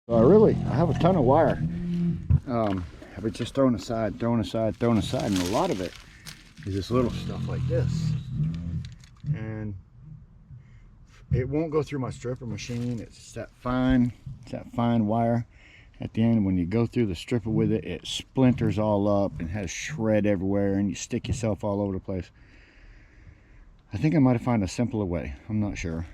So I have a ton of wire. I've been just throwing aside, and a lot of it is this little stuff like this. And it won't go through my stripper machine. It's that fine wire. At the end, when you go through the stripper with it, it splinters all up and has shred everywhere, and you stick yourself all over the place. I think I might have found a simpler way. I'm not sure.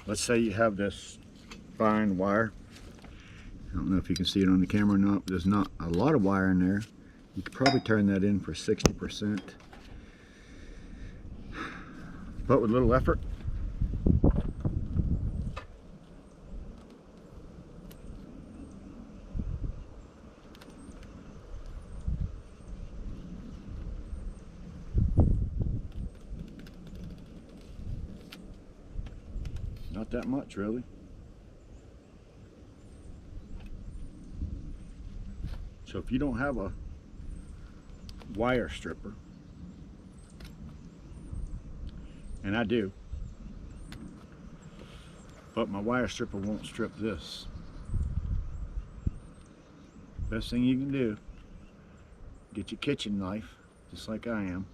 let's say you have this fine wire. I don't know if you can see it on the camera or not, but there's not a lot of wire in there. You could probably turn that in for 60%. But with little effort, not that much really. So if you don't have a wire stripper, and I do, but my wire stripper won't strip this. Best thing you can do, get your kitchen knife, just like I am.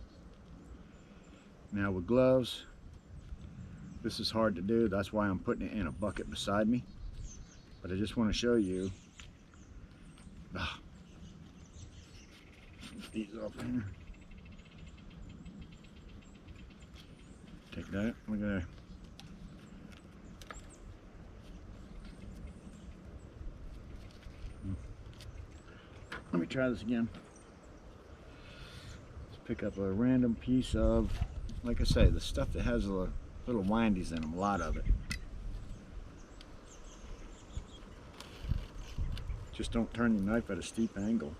Now with gloves, this is hard to do, that's why I'm putting it in a bucket beside me. But I just want to show you. These off here. Take that, look at that. Let me try this again. Let's pick up a random piece of, like I say, the stuff that has a little windies in them, a lot of it. Just don't turn your knife at a steep angle.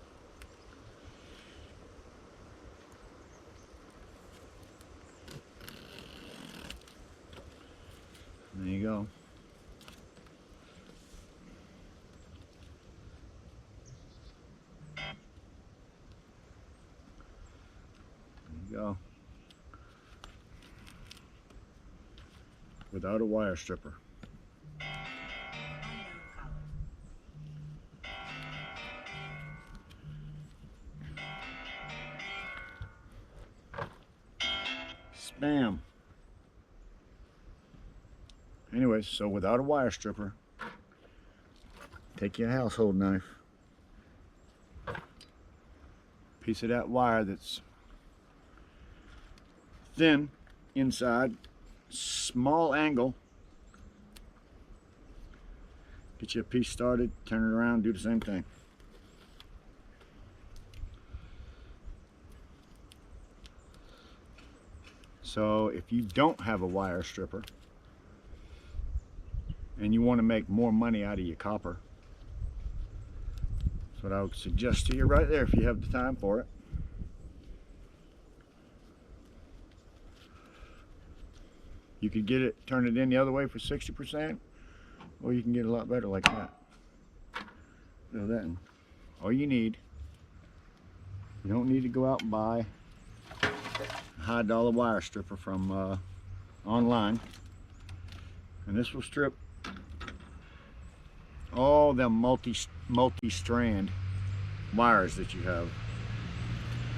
There you go. There you go. Without a wire stripper. Spam. Anyways, so without a wire stripper, take your household knife, piece of that wire that's thin inside, small angle, get you a piece started, turn it around, do the same thing. So if you don't have a wire stripper and you want to make more money out of your copper, that's what I would suggest to you right there if you have the time for it. You could get it, turn it in the other way for 60%, or you can get a lot better like that. So then, all you need, you don't need to go out and buy a high-dollar wire stripper from online, and this will strip all them multi-strand wires that you have.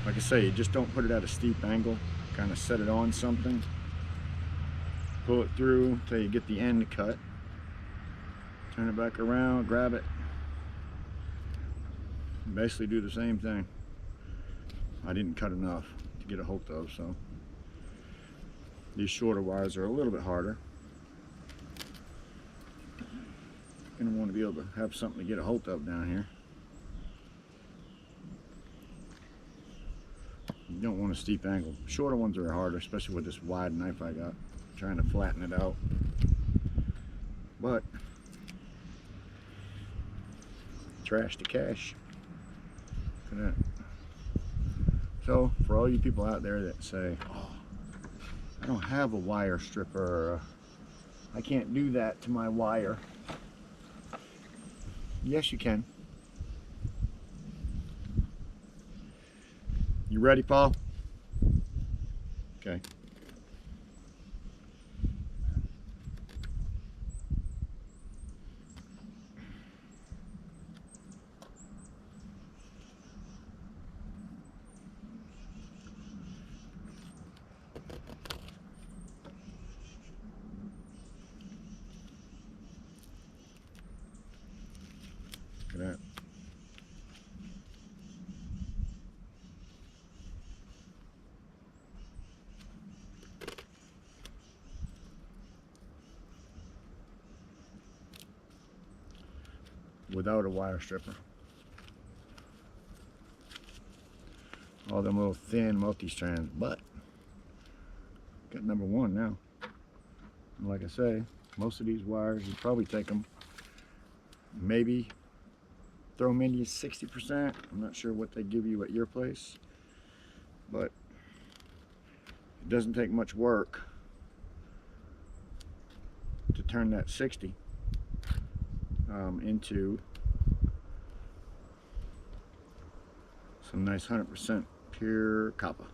Like I say, you just don't put it at a steep angle, kind of set it on something, pull it through until you get the end cut, turn it back around, grab it, basically do the same thing. I didn't cut enough to get a hold of, so these shorter wires are a little bit harder. You're going to want to be able to have something to get a hold of down here. You don't want a steep angle. Shorter ones are harder, especially with this wide knife I got. I'm trying to flatten it out. But trash to cash. Look at that. So for all you people out there that say, oh, I don't have a wire stripper, or I can't do that to my wire. Yes, you can. You ready, Paul? Okay. Look at that. without a wire stripper. All them little thin multi-strands, but got number one now. And like I say, most of these wires, you probably take them, maybe throw them into 60%. I'm not sure what they give you at your place, but it doesn't take much work to turn that 60 into some nice 100% pure copper.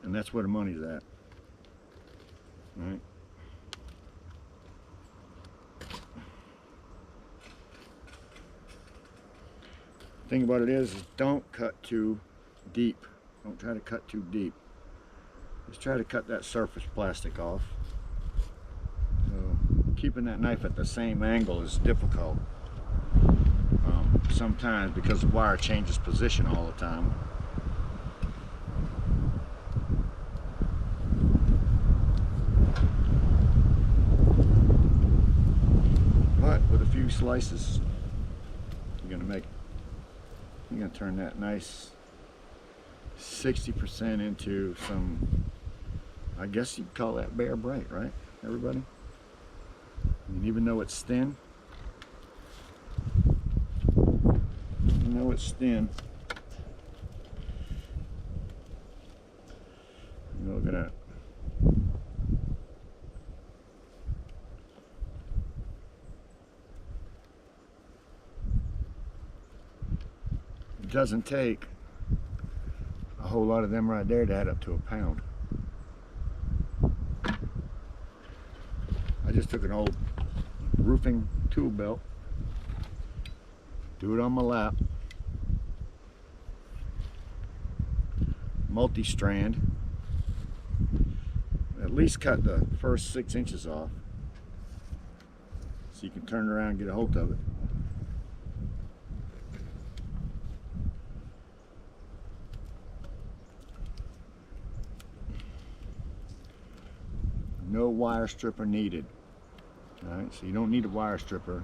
And that's where the money's at. All right. The thing about it is don't cut too deep. Don't try to cut too deep. Just try to cut that surface plastic off. So keeping that knife at the same angle is difficult sometimes because the wire changes position all the time. But with a few slices, you're gonna turn that nice 60% into some, I guess you'd call that bare bright, right, everybody? And even though it's thin, look at that. It doesn't take a whole lot of them right there to add up to a pound. I just took an old roofing tool belt, do it on my lap, multi-strand, at least cut the first 6 inches off so you can turn it around and get a hold of it. No wire stripper needed. Alright, so you don't need a wire stripper.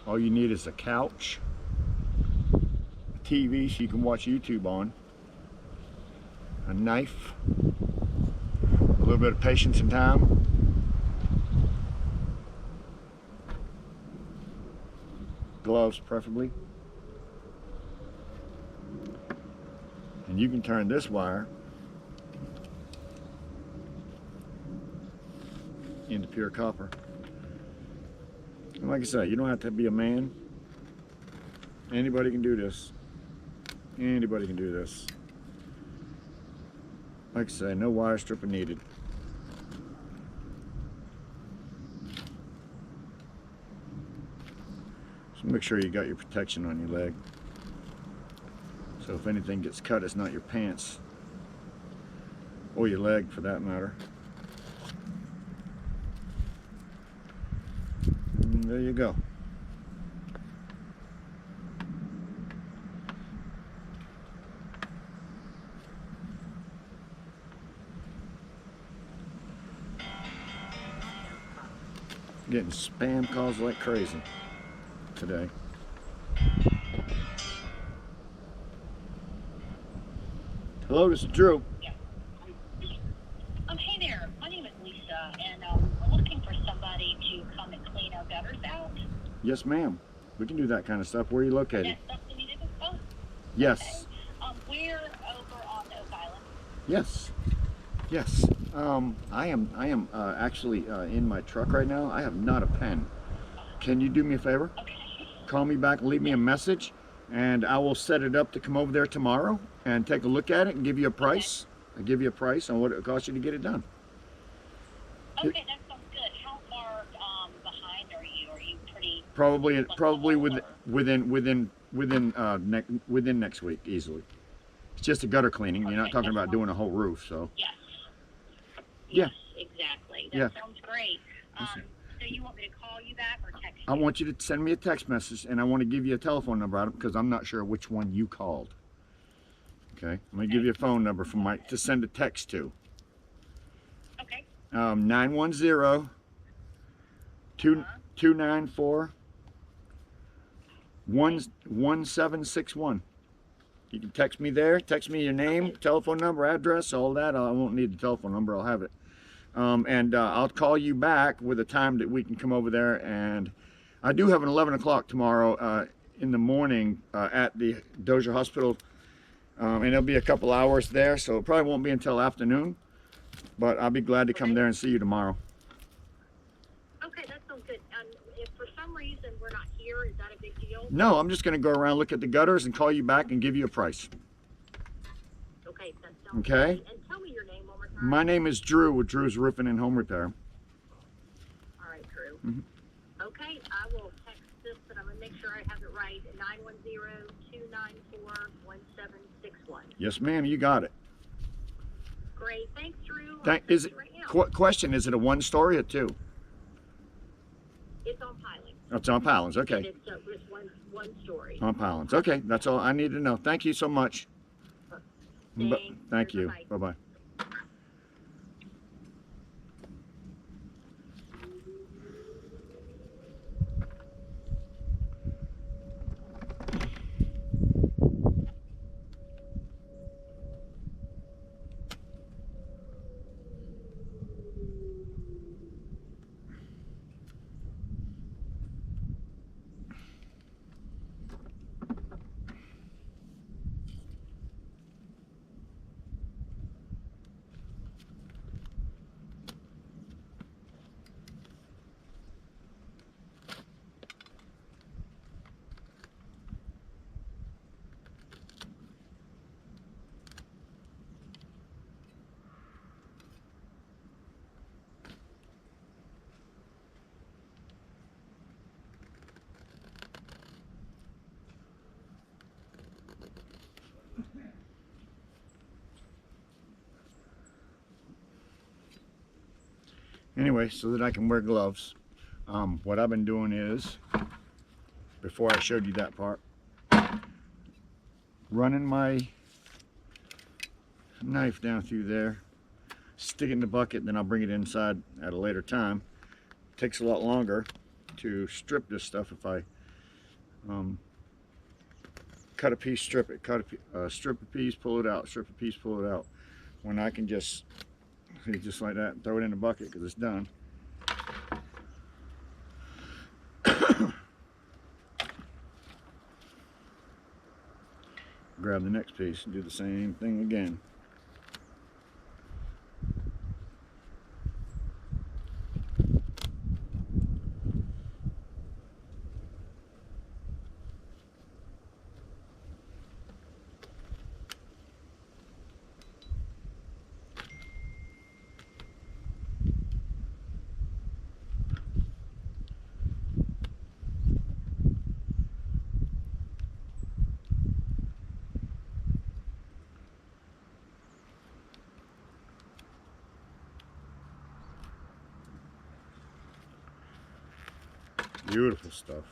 All you need is a couch, a TV so you can watch YouTube on, a knife, a little bit of patience and time, gloves preferably, and you can turn this wire into pure copper. And like I said, you don't have to be a man. Anybody can do this. Anybody can do this. Like I say, no wire stripper needed. So make sure you got your protection on your leg. So if anything gets cut, it's not your pants or your leg for that matter. There you go. Getting spam calls like crazy today. Hello, this is Drew. Yeah. Hey there. My name is Lisa, and we're looking for somebody to come and clean our gutters out. Yes, ma'am. We can do that kind of stuff. Where are you located? That's something you did? Oh. Yes. Okay. We're over on Oak Island. Yes. Yes. I am actually in my truck right now. I have not a pen. Can you do me a favor? Okay. Call me back and leave me a message, and I will set it up to come over there tomorrow and take a look at it and give you a price. Okay. I'll give you a price on what it costs you to get it done. Okay, that sounds good. How far behind are you? Are you pretty? Probably within next week easily. It's just a gutter cleaning. Okay, you're not talking about doing a whole roof, so. Yes. Yeah. Yes, exactly. That sounds great. So you want me to call you back or text you? I want you to send me a text message, and I want to give you a telephone number out of it because I'm not sure which one you called. Okay, I'm gonna give you a phone number for to send a text to. Okay. 910 294 1761. You can text me there. Text me your name, telephone number, address, all that. I won't need the telephone number. I'll have it. I'll call you back with a time that we can come over there. And I do have an 11 o'clock tomorrow in the morning at the Dozier Hospital. And it'll be a couple hours there, so it probably won't be until afternoon. But I'll be glad to come there and see you tomorrow. Okay, that sounds good. If for some reason we're not here, is that a big deal? No, I'm just going to go around, look at the gutters, and call you back and give you a price. Okay, that sounds Okay. good. And tell me your name one more time. My name is Drew with Drew's Roofing and Home Repair. All right, Drew. Mhm. Okay, I will text this, but I'm going to make sure I have it right. 910-294-1761. Yes, ma'am, you got it. Great. Thanks, Drew. Is it, Right now. question, is it a one story or two? It's on pilings. Oh, it's on pilings, And okay. it's just one story. On pilings, okay. That's all I need to know. Thank you so much. Thanks. Thank you. Bye-bye. Bye-bye. Anyway, so that I can wear gloves, what I've been doing is, before I showed you that part, running my knife down through there, stick it in the bucket, then I'll bring it inside at a later time. Takes a lot longer to strip this stuff if I cut a piece, strip it, strip a piece, pull it out, strip a piece, pull it out. When I can just like that, throw it in the bucket because it's done. Grab the next piece and do the same thing again. Beautiful stuff.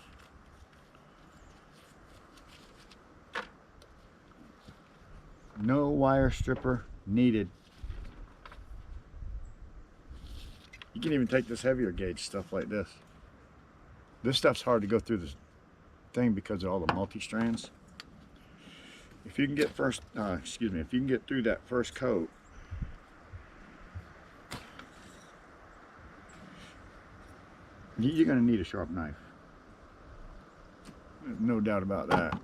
No wire stripper needed. You can even take this heavier gauge stuff like this. This stuff's hard to go through this thing because of all the multi-strands. If you can get if you can get through that first coat, you're going to need a sharp knife. No doubt about that.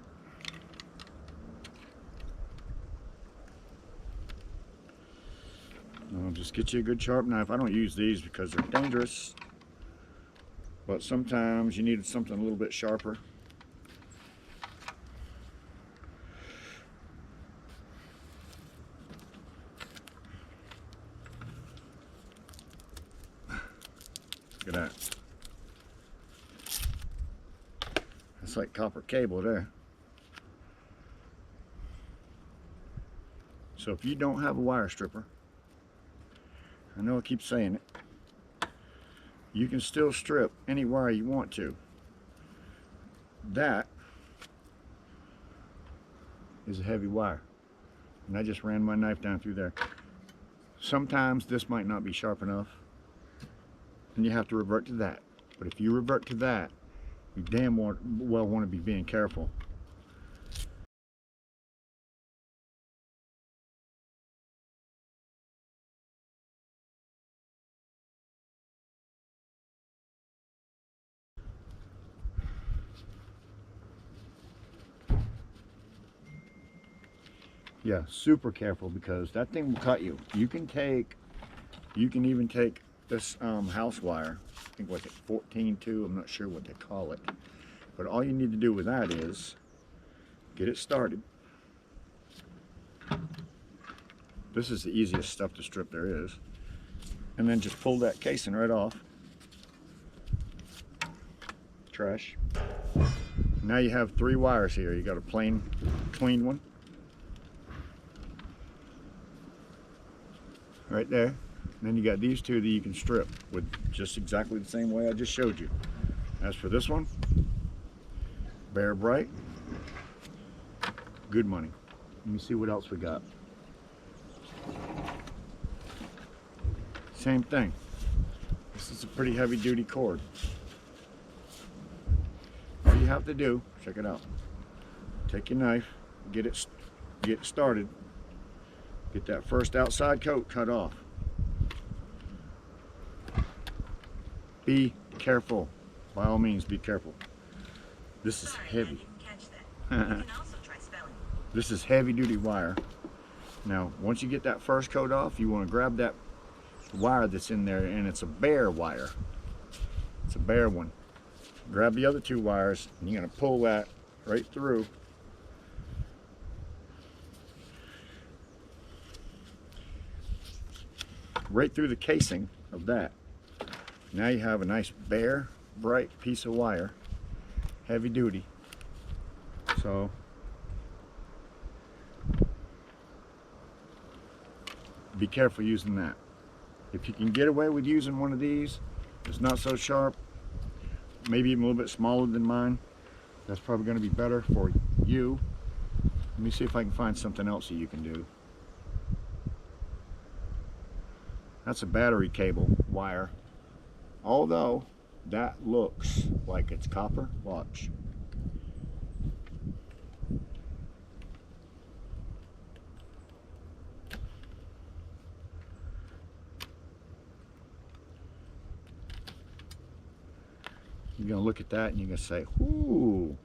Just get you a good sharp knife. I don't use these because they're dangerous, but sometimes you need something a little bit sharper. Look at that. It's like copper cable there. So if you don't have a wire stripper, I know I keep saying it, you can still strip any wire you want to. That is a heavy wire, and I just ran my knife down through there. Sometimes this might not be sharp enough, and you have to revert to that. But if you revert to that, you damn well want to be being careful. Yeah, super careful, because that thing will cut you. You can even take this house wire, I think what's it, 14-2, I'm not sure what they call it. But all you need to do with that is get it started. This is the easiest stuff to strip there is. And then just pull that casing right off. Trash. Now you have 3 wires here. You got a plain, clean one. Right there. And then you got these 2 that you can strip with just exactly the same way I just showed you. As for this one, bare bright, good money. Let me see what else we got. Same thing. This is a pretty heavy duty cord. All you have to do, check it out. Take your knife, get it started. Get that first outside coat cut off. Be careful. By all means, be careful. This is heavy. This is heavy duty wire. Now, once you get that first coat off, you want to grab that wire that's in there, and it's a bare wire. It's a bare one. Grab the other 2 wires, and you're going to pull that right through. Right through the casing of that. Now you have a nice bare, bright piece of wire, heavy duty. So be careful using that. If you can get away with using one of these, it's not so sharp, maybe even a little bit smaller than mine, that's probably going to be better for you. Let me see if I can find something else that you can do. That's a battery cable wire. Although that looks like it's copper. Watch. You're going to look at that and you're going to say, ooh,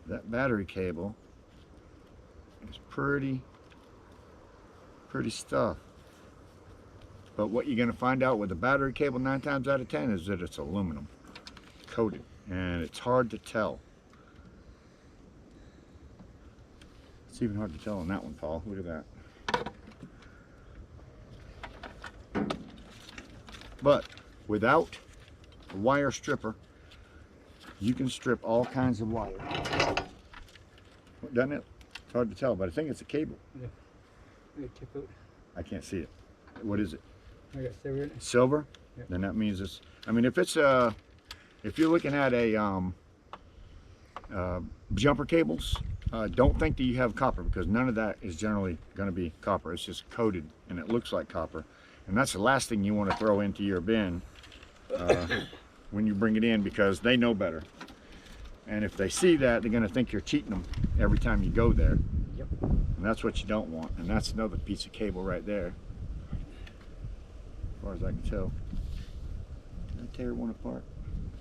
that battery cable is pretty stuff. But what you're going to find out with the battery cable 9 times out of 10 is that it's aluminum coated, and it's hard to tell. It's even hard to tell on that one, Paul. Look at that. But without a wire stripper, you can strip all kinds of wire. Doesn't it? It's hard to tell, but I think it's a cable. Yeah. I can't see it. What is it? I got silver in it. Silver? Yep. Then that means it's, I mean, if it's a, if you're looking at a jumper cables, don't think that you have copper, because none of that is generally going to be copper. It's just coated and it looks like copper, and that's the last thing you want to throw into your bin when you bring it in, because they know better. And if they see that, they're going to think you're cheating them every time you go there. Yep. And that's what you don't want. And that's another piece of cable right there, as far as I can tell. Did I tear one apart?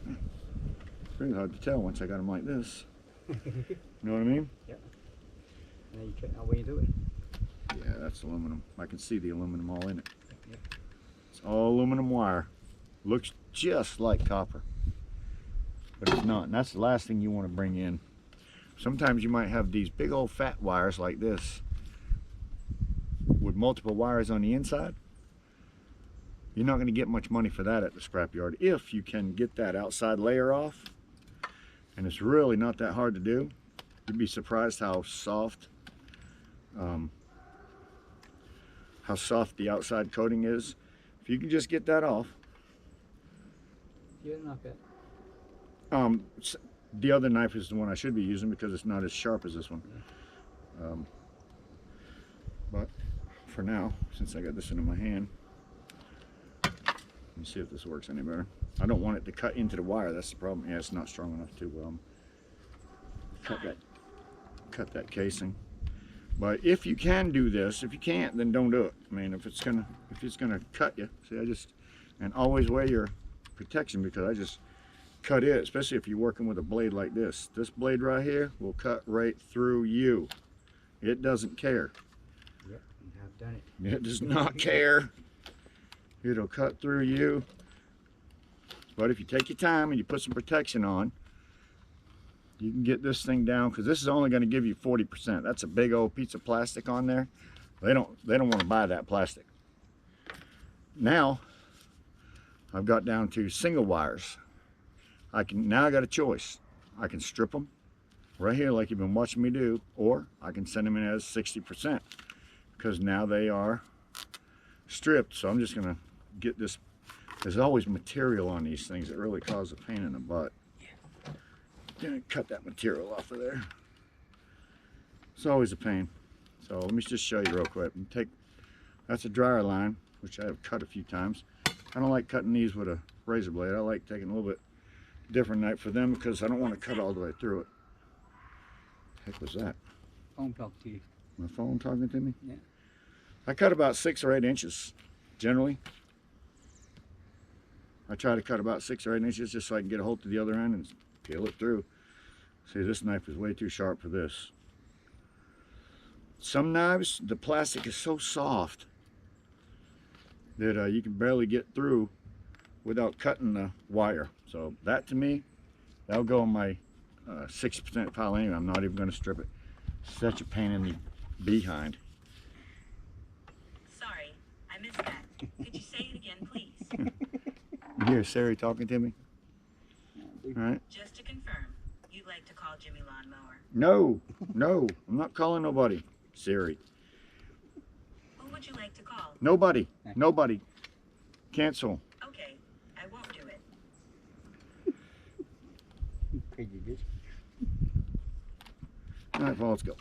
It's really hard to tell once I got them like this. You know what I mean? Yep. Now you check how way you do it. Yeah, that's aluminum. I can see the aluminum all in it. Yep. It's all aluminum wire. Looks just like copper, but it's not. And that's the last thing you want to bring in. Sometimes you might have these big old fat wires like this with multiple wires on the inside. You're not going to get much money for that at the scrapyard if you can get that outside layer off. And it's really not that hard to do. You'd be surprised how soft the outside coating is. If you can just get that off. Yeah, knock it. The other knife is the one I should be using because it's not as sharp as this one. But for now, since I got this into my hand, me see if this works any better. I don't want it to cut into the wire. That's the problem. Yeah, it's not strong enough to cut that casing. But if you can do this, if you can't, then don't do it. I mean, if it's gonna cut you, see, and always wear your protection, because I just cut it, especially if you're working with a blade like this. This blade right here will cut right through you. It doesn't care. Yep, I've done it. It does not care. It'll cut through you. But if you take your time and you put some protection on, you can get this thing down, because this is only going to give you 40%. That's a big old piece of plastic on there. They don't want to buy that plastic. Now I've got down to single wires. Now I got a choice. I can strip them right here like you've been watching me do, or I can send them in as 60%, because now they are stripped. So I'm just going to get this. There's always material on these things that really cause a pain in the butt. Gonna cut that material off of there. It's always a pain. So let me just show you real quick. That's a dryer line, which I have cut a few times. I don't like cutting these with a razor blade. I like taking a little bit different knife for them, because I don't want to cut all the way through it. The heck was that? Phone talk to you. My phone talking to me? Yeah. I cut about 6 or 8 inches generally. I try to cut about 6 or 8 inches just so I can get a hold to the other end and peel it through. See, this knife is way too sharp for this. Some knives, the plastic is so soft that you can barely get through without cutting the wire. So that, to me, that'll go in my 60% pile anyway. I'm not even going to strip it. Such a pain in the behind. Sorry, I missed that. Could you say it again, please? You hear Sari talking to me? All right. Just to confirm, you'd like to call Jimmy Lawnmower. No, I'm not calling nobody. Siri. Who would you like to call? Nobody. Cancel. Okay, I won't do it. Prejudice. All right, well, let's go.